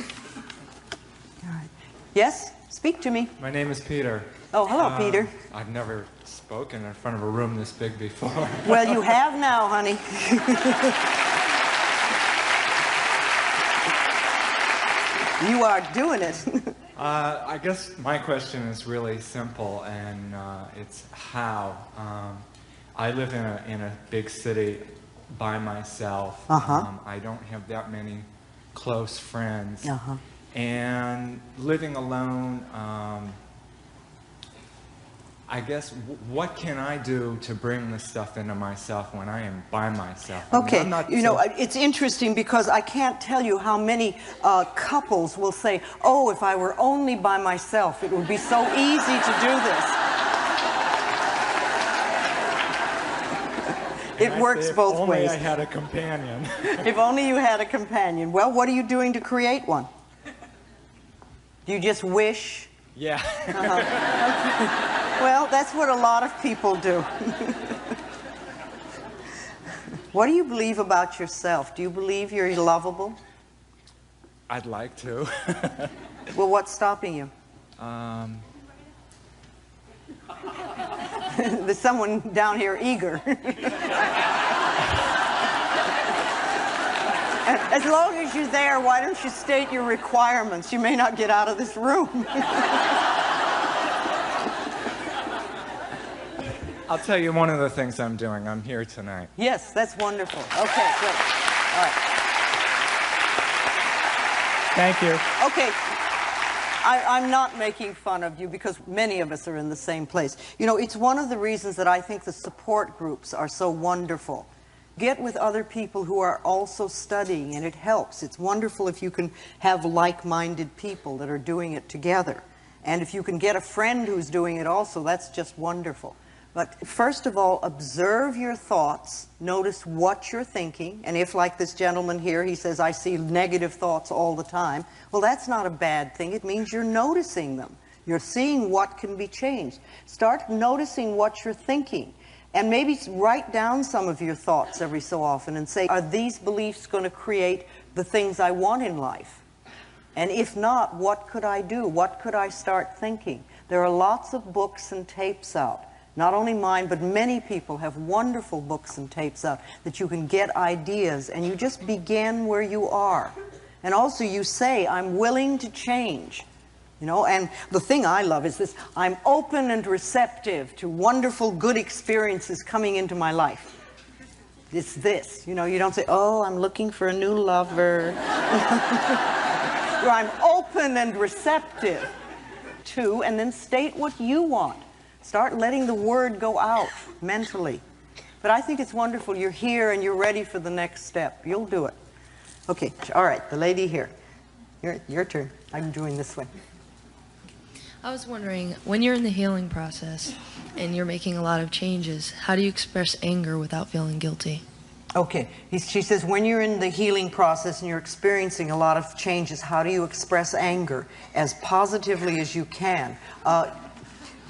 Speaker 2: All right. Yes? Speak to me.
Speaker 7: My name is Peter.
Speaker 2: Oh, hello, Peter.
Speaker 7: I've never spoken in front of a room this big before.
Speaker 2: Well, you have now, honey. You are doing it.
Speaker 7: I guess my question is really simple, and it's how. I live in a big city by myself. I don't have that many close friends. And living alone, I guess, what can I do to bring this stuff into myself when I am by myself?
Speaker 2: Okay,
Speaker 7: I mean,
Speaker 2: you know, it's interesting because I can't tell you how many couples will say, oh, if I were only by myself, it would be so easy to do this. It works both ways.
Speaker 7: If only I had a companion.
Speaker 2: If only you had a companion. Well, what are you doing to create one? Do you just wish?
Speaker 7: Yeah.
Speaker 2: Okay. Well, that's what a lot of people do. What do you believe about yourself? Do you believe you're lovable?
Speaker 7: I'd like to.
Speaker 2: Well, what's stopping you? There's someone down here eager. As long as you're there, why don't you state your requirements? You may not get out of this room.
Speaker 7: I'll tell you one of the things I'm doing. I'm here tonight.
Speaker 2: Yes, that's wonderful. Okay, great. All right.
Speaker 7: Thank you.
Speaker 2: Okay. I'm not making fun of you because many of us are in the same place. You know, it's one of the reasons that I think the support groups are so wonderful. Get with other people who are also studying, and it helps. It's wonderful if you can have like-minded people that are doing it together. And if you can get a friend who's doing it also, that's just wonderful. But first of all, observe your thoughts, notice what you're thinking, and if, like this gentleman here, he says, I see negative thoughts all the time, well, that's not a bad thing. It means you're noticing them. You're seeing what can be changed. Start noticing what you're thinking, and maybe write down some of your thoughts every so often and say, are these beliefs going to create the things I want in life? And if not, what could I do? What could I start thinking? There are lots of books and tapes out. Not only mine, but many people have wonderful books and tapes out that you can get ideas, and you just begin where you are. And also you say, I'm willing to change. You know, and the thing I love is this, I'm open and receptive to wonderful, good experiences coming into my life. It's this. You know, you don't say, oh, I'm looking for a new lover. Or I'm open and receptive to, and then state what you want. Start letting the word go out mentally. But I think it's wonderful. You're here and you're ready for the next step. You'll do it. Okay, all right, the lady here. Your turn. I'm doing this one.
Speaker 8: I was wondering, when you're in the healing process and you're making a lot of changes, how do you express anger without feeling guilty?
Speaker 2: Okay, she says when you're in the healing process and you're experiencing a lot of changes, how do you express anger as positively as you can?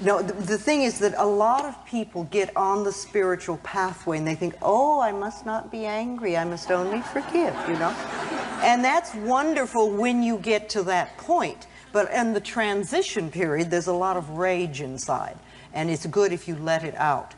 Speaker 2: No, the thing is that a lot of people get on the spiritual pathway and they think, oh, I must not be angry, I must only forgive, you know? And that's wonderful when you get to that point. But in the transition period, there's a lot of rage inside. And it's good if you let it out.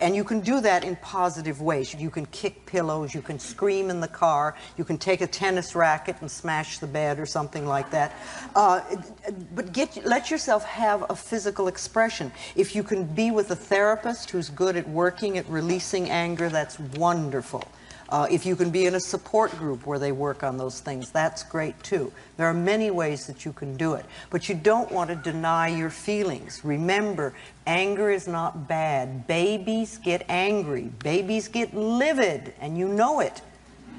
Speaker 2: And you can do that in positive ways. You can kick pillows, you can scream in the car, you can take a tennis racket and smash the bed or something like that. But let yourself have a physical expression. If you can be with a therapist who's good at working at releasing anger, that's wonderful. If you can be in a support group where they work on those things, that's great too. There are many ways that you can do it. But you don't want to deny your feelings. Remember, anger is not bad. Babies get angry. Babies get livid, and you know it.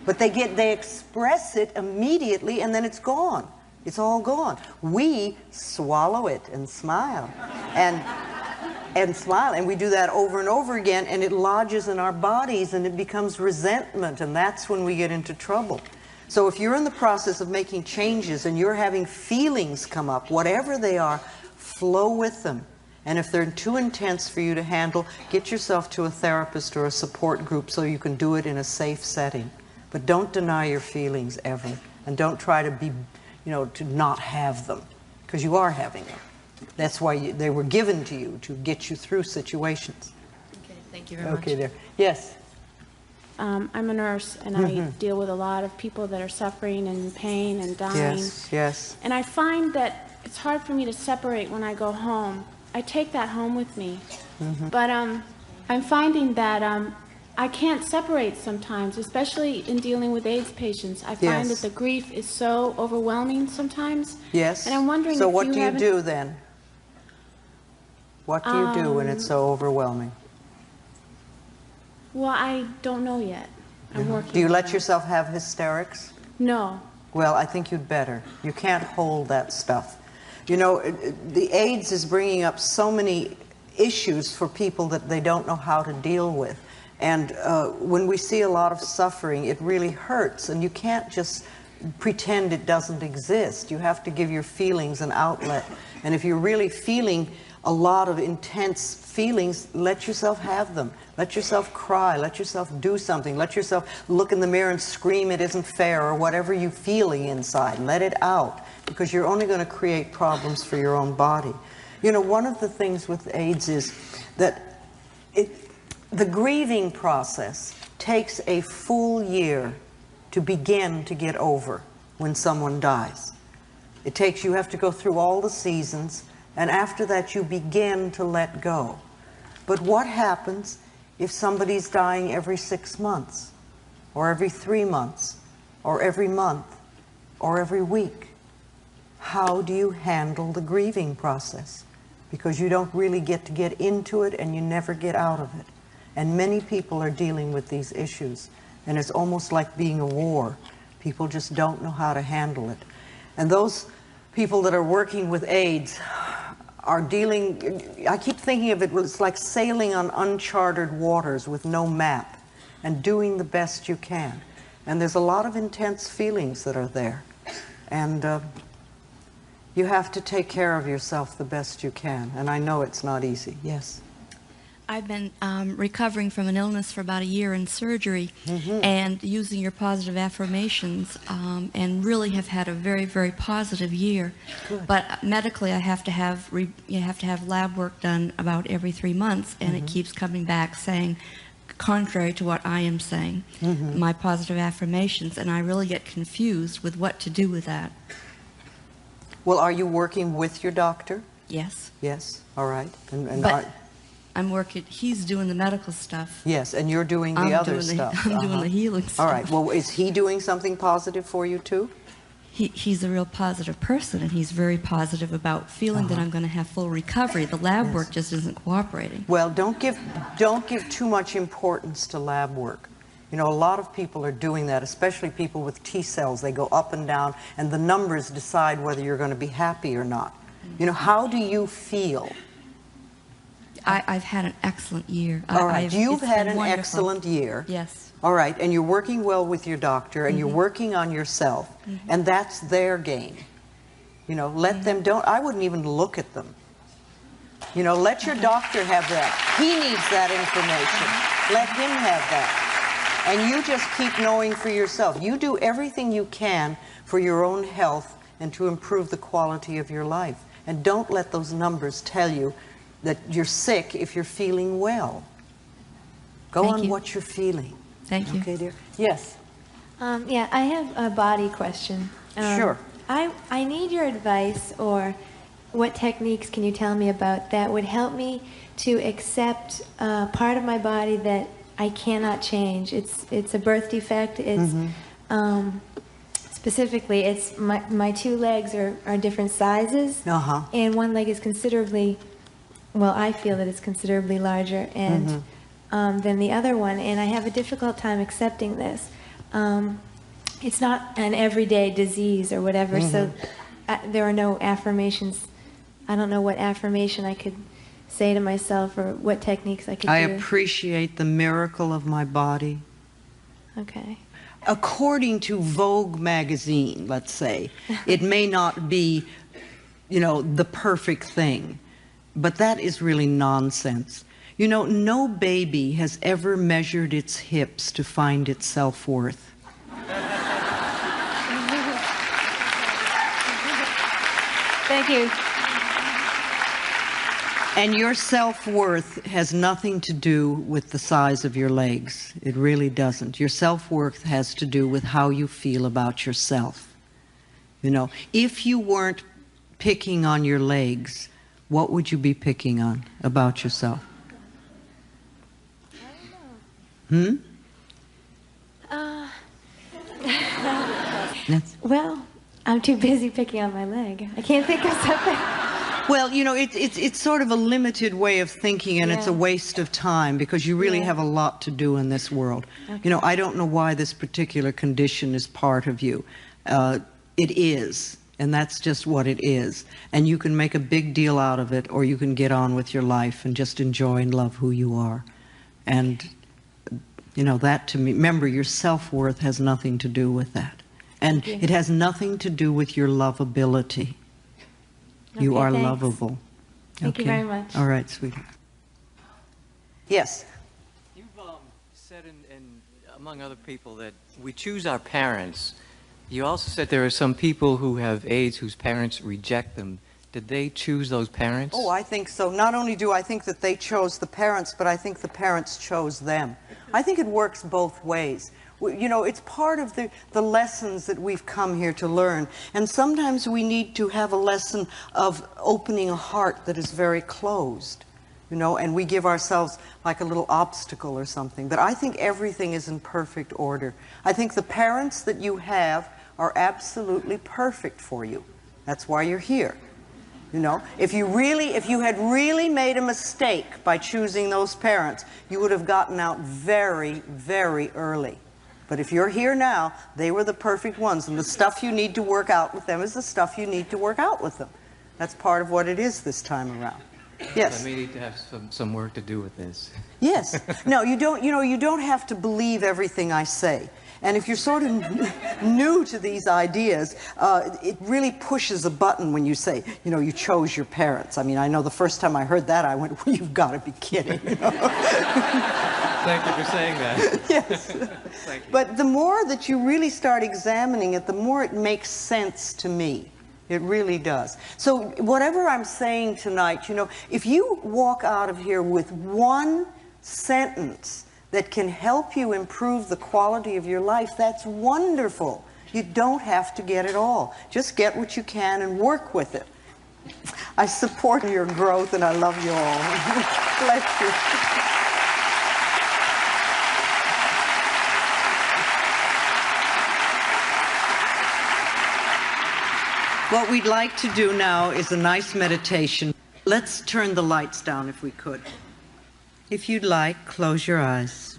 Speaker 2: But they express it immediately, and then it's gone. It's all gone. We swallow it and smile. And smile, and we do that over and over again, and it lodges in our bodies and it becomes resentment, and that's when we get into trouble. So if you're in the process of making changes and you're having feelings come up, whatever they are, flow with them. And if they're too intense for you to handle, get yourself to a therapist or a support group so you can do it in a safe setting. But don't deny your feelings ever, and don't try to be, to not have them, because you are having them. That's why they were given to you, to get you through situations.
Speaker 8: Okay, thank you very much.
Speaker 2: Okay, there. Yes?
Speaker 9: I'm a nurse, and I deal with a lot of people that are suffering and in pain and dying.
Speaker 2: Yes, yes.
Speaker 9: And I find that it's hard for me to separate when I go home. I take that home with me. But I'm finding that I can't separate sometimes, especially in dealing with AIDS patients. I find that the grief is so overwhelming sometimes.
Speaker 2: Yes.
Speaker 9: And I'm wondering
Speaker 2: so
Speaker 9: if
Speaker 2: what
Speaker 9: you
Speaker 2: do you
Speaker 9: haven't-
Speaker 2: do then? What do you do when it's so overwhelming?
Speaker 9: Well, I don't know yet. I'm working
Speaker 2: Do you
Speaker 9: on
Speaker 2: let
Speaker 9: that.
Speaker 2: yourself have hysterics?
Speaker 9: No.
Speaker 2: Well, I think you'd better. You can't hold that stuff. The AIDS is bringing up so many issues for people that they don't know how to deal with. And when we see a lot of suffering, it really hurts. And you can't just pretend it doesn't exist. You have to give your feelings an outlet. And if you're really feeling a lot of intense feelings, let yourself have them. Let yourself cry. Let yourself do something. Let yourself look in the mirror and scream it isn't fair, or whatever you're feeling inside. Let it out, because you're only going to create problems for your own body. One of the things with AIDS is that the grieving process takes a full year to begin to get over when someone dies. You have to go through all the seasons, and after that you begin to let go. But what happens if somebody's dying every 6 months, or every 3 months, or every month, or every week? How do you handle the grieving process? Because you don't really get to get into it, and you never get out of it. And many people are dealing with these issues, and it's almost like being a war. People just don't know how to handle it. And those people that are working with AIDS are dealing, I keep thinking of it, it's like sailing on uncharted waters with no map and doing the best you can. And there's a lot of intense feelings that are there. And you have to take care of yourself the best you can. And I know it's not easy. Yes?
Speaker 10: I've been recovering from an illness for about a year in surgery, and using your positive affirmations, and really have had a very, very positive year.
Speaker 2: Good.
Speaker 10: But medically, you have to have lab work done about every 3 months, and it keeps coming back saying contrary to what I am saying, my positive affirmations, and I really get confused with what to do with that.
Speaker 2: Well, are you working with your doctor?
Speaker 10: Yes.
Speaker 2: Yes. All right.
Speaker 10: But I'm working, he's doing the medical stuff.
Speaker 2: Yes, and you're doing the other stuff.
Speaker 10: I'm doing the healing stuff.
Speaker 2: All right, well, is he doing something positive for you too?
Speaker 10: He's a real positive person, and he's very positive about feeling that I'm going to have full recovery. The lab work just isn't cooperating.
Speaker 2: Well, don't give too much importance to lab work. You know, a lot of people are doing that, especially people with T cells. They go up and down, and the numbers decide whether you're going to be happy or not. You know, how do you feel?
Speaker 10: I've had an excellent year.
Speaker 2: All right, you've had an excellent year.
Speaker 10: Yes.
Speaker 2: All right, and you're working well with your doctor, and you're working on yourself, and that's their game. You know, let them, I wouldn't even look at them. You know, let your doctor have that. He needs that information. Let him have that. And you just keep knowing for yourself. You do everything you can for your own health and to improve the quality of your life. And don't let those numbers tell you that you're sick if you're feeling well. Go on what you're feeling.
Speaker 10: Thank you.
Speaker 2: Okay, dear. Yes.
Speaker 11: Yeah, I have a body question.
Speaker 2: Sure.
Speaker 11: I need your advice, or what techniques can you tell me about that would help me to accept part of my body that I cannot change. It's a birth defect. It's specifically, it's my two legs are different sizes, and one leg is considerably, well, I feel that it's considerably larger, and than the other one, and I have a difficult time accepting this. It's not an everyday disease or whatever, so there are no affirmations. I don't know what affirmation I could say to myself or what techniques I could do.
Speaker 2: I appreciate the miracle of my body.
Speaker 11: Okay.
Speaker 2: According to Vogue magazine, let's say, it may not be, you know, the perfect thing, but that is really nonsense. You know, no baby has ever measured its hips to find its self-worth.
Speaker 11: Thank you.
Speaker 2: And your self-worth has nothing to do with the size of your legs. It really doesn't. Your self-worth has to do with how you feel about yourself. You know, if you weren't picking on your legs, what would you be picking on about yourself?
Speaker 11: Well, I'm too busy picking on my leg. I can't think of something.
Speaker 2: Well, you know, it's sort of a limited way of thinking, and it's a waste of time because you really have a lot to do in this world. You know, I don't know why this particular condition is part of you. It is, and that's just what it is. And you can make a big deal out of it, or you can get on with your life and just enjoy and love who you are. And you know, that to me, remember, your self-worth has nothing to do with that. And it has nothing to do with your lovability. You are lovable.
Speaker 11: Thank you very much.
Speaker 2: All right, sweetheart. Yes.
Speaker 12: You've said, among other people, that we choose our parents. You also said there are some people who have AIDS whose parents reject them. Did they choose those parents?
Speaker 2: Oh, I think so. Not only do I think that they chose the parents, but I think the parents chose them. I think it works both ways. You know, it's part of the lessons that we've come here to learn. And sometimes we need to have a lesson of opening a heart that is very closed, you know, and we give ourselves like a little obstacle or something. But I think everything is in perfect order. I think the parents that you have are absolutely perfect for you. That's why you're here. You know, if you had really made a mistake by choosing those parents, you would have gotten out very, very early. But if you're here now, they were the perfect ones, and the stuff you need to work out with them is the stuff you need to work out with them. That's part of what it is this time around. Yes.
Speaker 12: I may need to have some work to do with this.
Speaker 2: Yes. No, you don't, you know, you don't have to believe everything I say. And if you're sort of new to these ideas, it really pushes a button when you say, you know, you chose your parents. I mean, I know the first time I heard that, I went, well, you've got to be kidding. You know?
Speaker 12: Thank you for saying that.
Speaker 2: Yes.
Speaker 12: Thank you.
Speaker 2: But the more that you really start examining it, the more it makes sense to me. It really does. So whatever I'm saying tonight, you know, if you walk out of here with one sentence that can help you improve the quality of your life, that's wonderful. You don't have to get it all. Just get what you can and work with it. I support your growth and I love you all. Bless you. What we'd like to do now is a nice meditation. Let's turn the lights down if we could. If you'd like, close your eyes.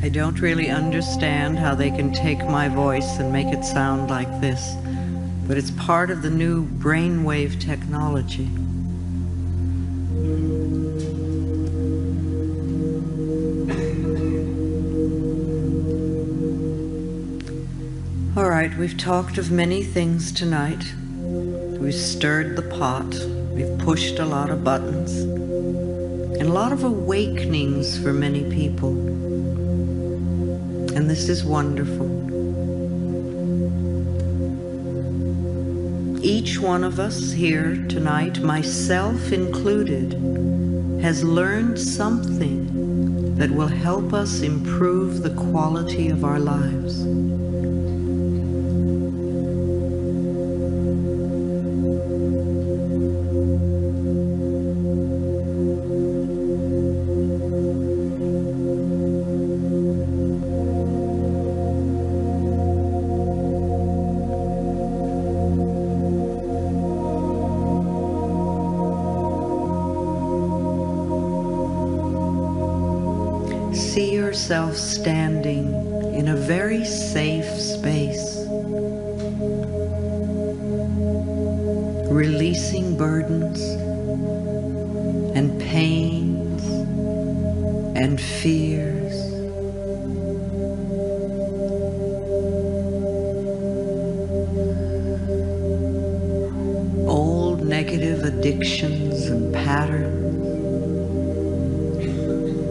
Speaker 2: I don't really understand how they can take my voice and make it sound like this, but it's part of the new brainwave technology. All right, we've talked of many things tonight. We've stirred the pot, we've pushed a lot of buttons, and a lot of awakenings for many people. And this is wonderful. Each one of us here tonight, myself included, has learned something that will help us improve the quality of our lives. See yourself standing in a very safe space, releasing burdens and pains and fears. Old negative addictions and patterns.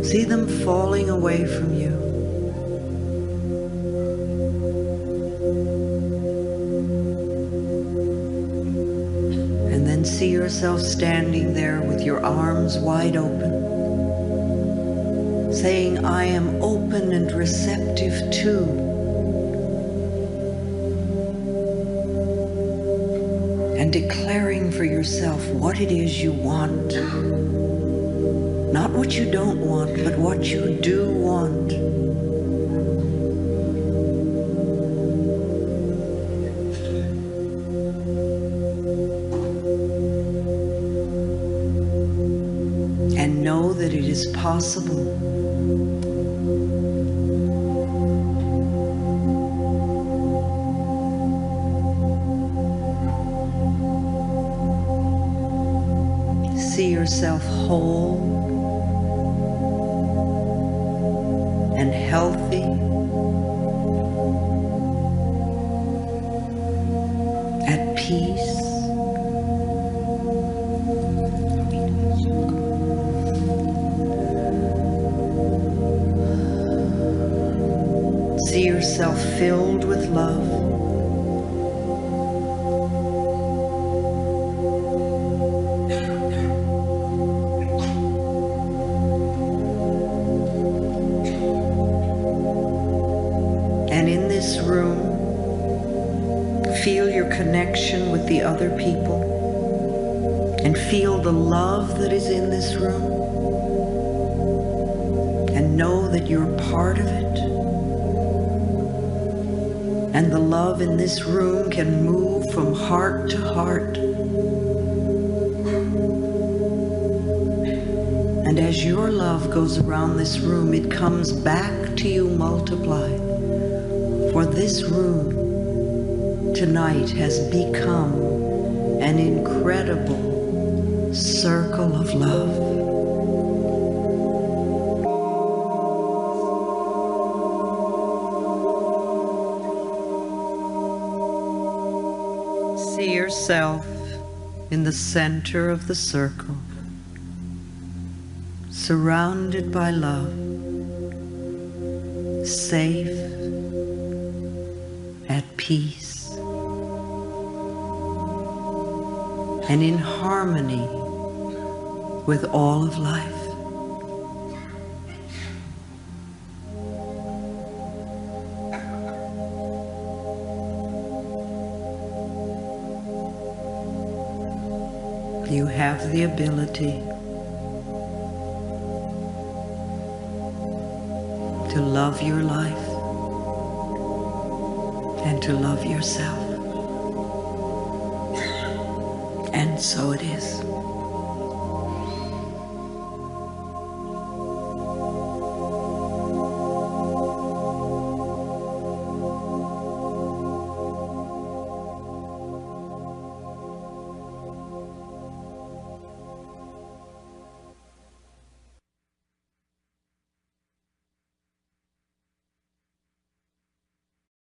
Speaker 2: See them falling away from you. And then see yourself standing there with your arms wide open, saying, I am open and receptive to. And declaring for yourself what it is you want. Not what you don't want, but what you do want. And know that it is possible. See yourself whole and healthy, at peace, see yourself filled with love. Feel your connection with the other people and feel the love that is in this room and know that you're part of it. And the love in this room can move from heart to heart. And as your love goes around this room, it comes back to you multiplied. For this room tonight has become an incredible circle of love. See yourself in the center of the circle, surrounded by love, safe, at peace. and in harmony with all of life. You have the ability to love your life and to love yourself. And so it is.